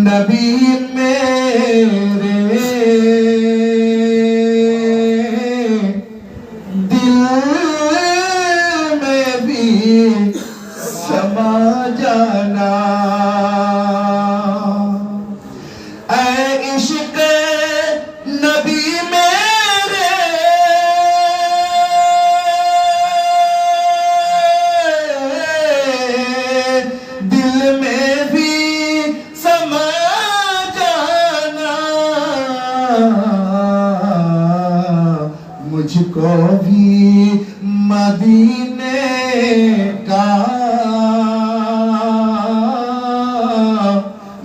नबी मेरे दिल में भी समा जाना। ऐ इश्क नबी मेरे दिल में भी समा जाना। मुझको भी मदीने का,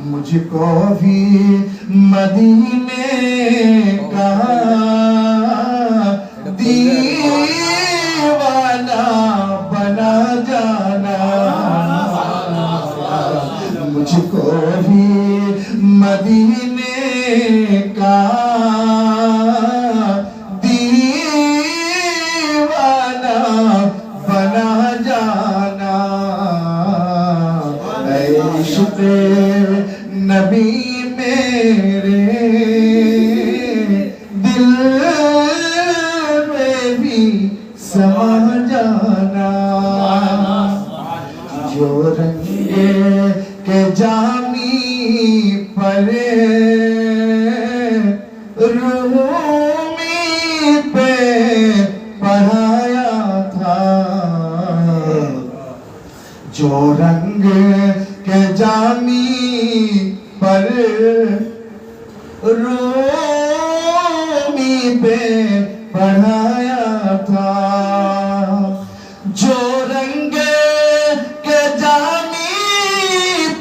मुझको भी मदीने का दीवाना बना जाना। मुझको भी मदीने का दीवाना बना जाना। ऐ इश्क़ नबी मेरे दिल में भी समा जाना। जो रंगे के जामी पर रूमी पे पढ़ाया था, जो रंग के जामी पर रूमी पे पढ़ाया था, जो रंग के जामी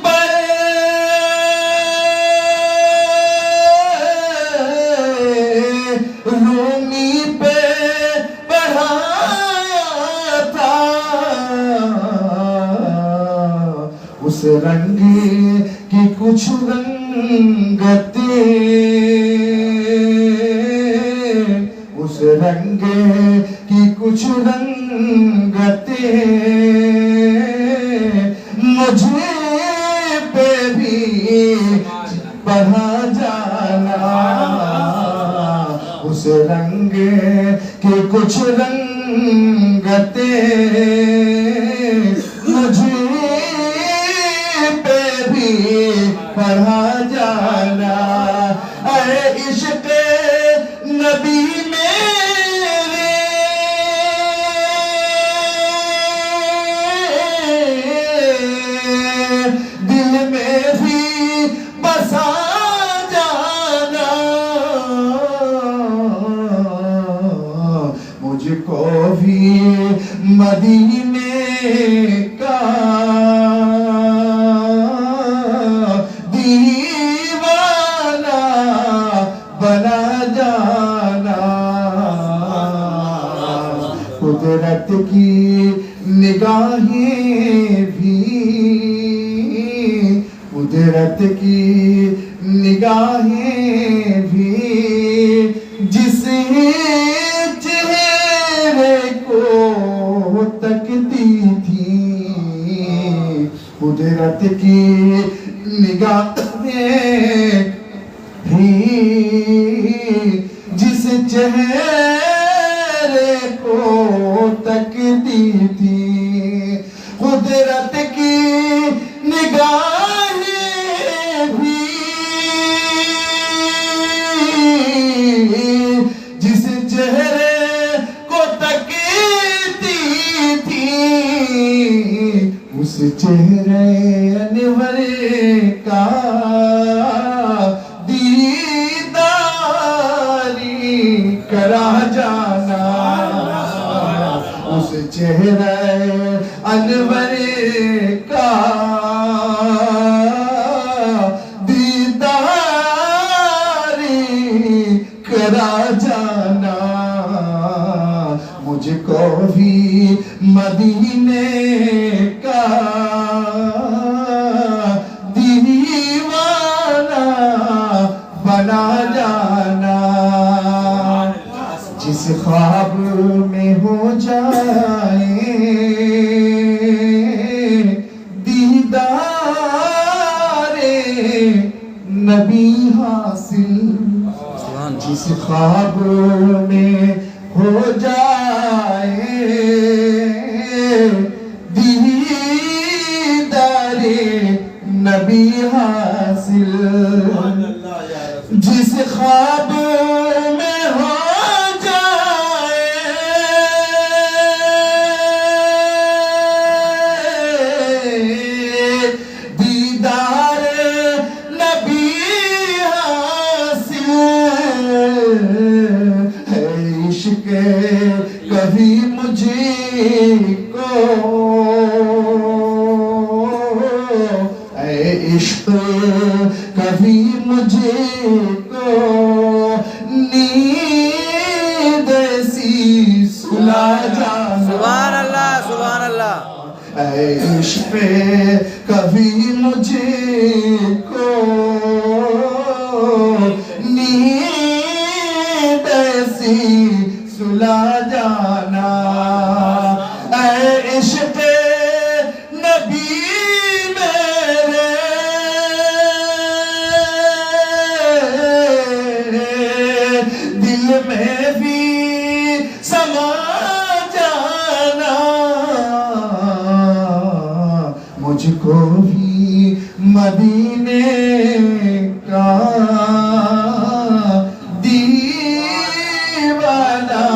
पर रूमी पे पढ़ाया था, उस रंग की कुछ रंगते, उस रंग की कुछ रंगते मुझे पे भी बढ़ा जाना। उस रंग की कुछ रंगते मुझे पे भी बढ़ा जाना। ऐ इश्क़ नबी मेरे दिल में भी बसा जाना। मुझको भी मदीने का दीवाना बना जाना। कुदरत की निगाहें भी, कुदरत की निगाहें भी जिस चेहरे को तकती थी, कुदरत की निगाहें भी जिस चेहरे को तकती थी, कुदरत की निगाहें भी जिस चेहरे को तकती थी, उस चेहरे अनवर का दीदारी करा जाना। उस चेहरे अनवर का दीदारी करा जाना। मुझको भी मदीने का दीवाना बना जाना। जिस ख्वाब में हो जाए दीदारे नबी हासिल, जिस ख्वाब में हो जाए दीदारे नबी हासिल, जिस ख्वाब में हो जाए दीदारे नबी हासिल, है इश्क कभी मुझको, है इश्क कभी मुझको नींद सी सुला जाना। सुभान अल्लाह, सुभान अल्लाह। ऐ इश्क कभी मुझको नींद सी सुला जाना। ऐ इश्क नबी दिल में भी समा जाना, मुझको भी मदीने का दीवाना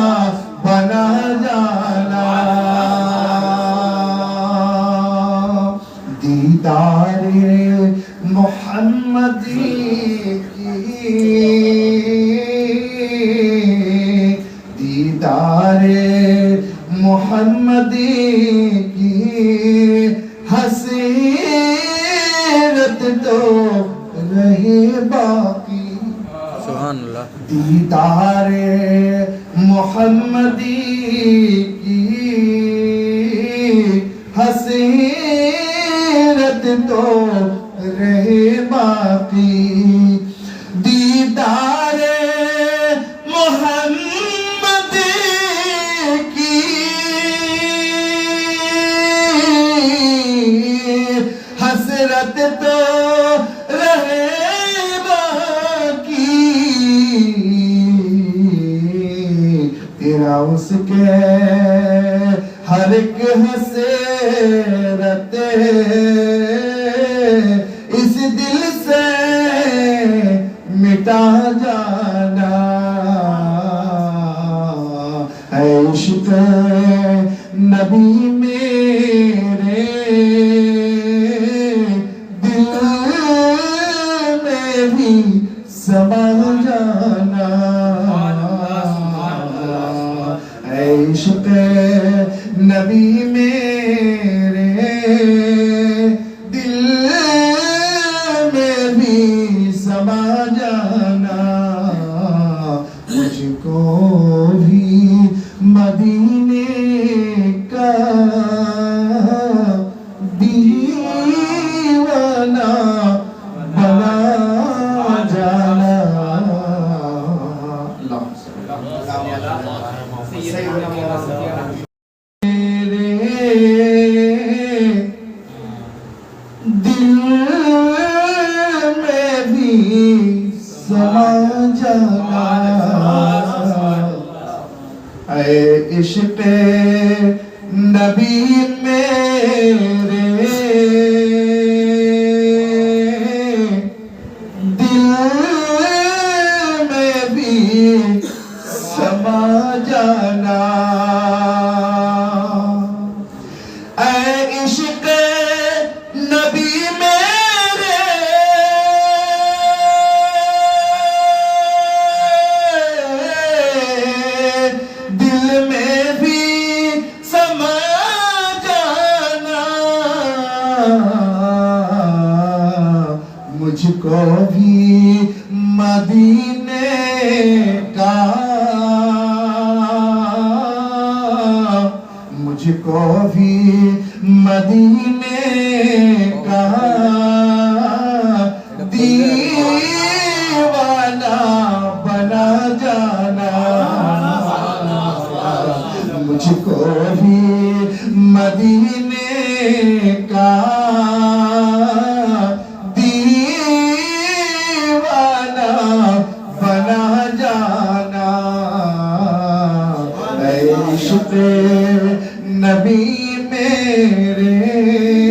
बना जाना। दीदारे मोहम्मदी दीदारे मोहम्मदी की हसीरत तो रहे बाकी। सुभान अल्लाह। दीदारे मोहम्मदी की हसीरत तो रहे बाकी। दीदारे मोहम्मद की हसरत तो रहे बाकी। तेरा उसके हर एक हसरत इस दिल से मिटा जाना। है इश्क नबी मेरे दिल में भी समा जाना। है इश्क नबी मेरे दिल में भी समा जाना। मुझको भी मदीने का दीवाना बना जाना। दिल में भी समा जाना। ऐ इश्क़ नबी मेरे दिल में भी समा जाना। ऐ इश्क़ नबी मेरे दिल में भी समा जाना। मुझको भी मदीने का मुझको भी मदीने का दीवाना बना जाना। मुझको भी मदीने का नबी मेरे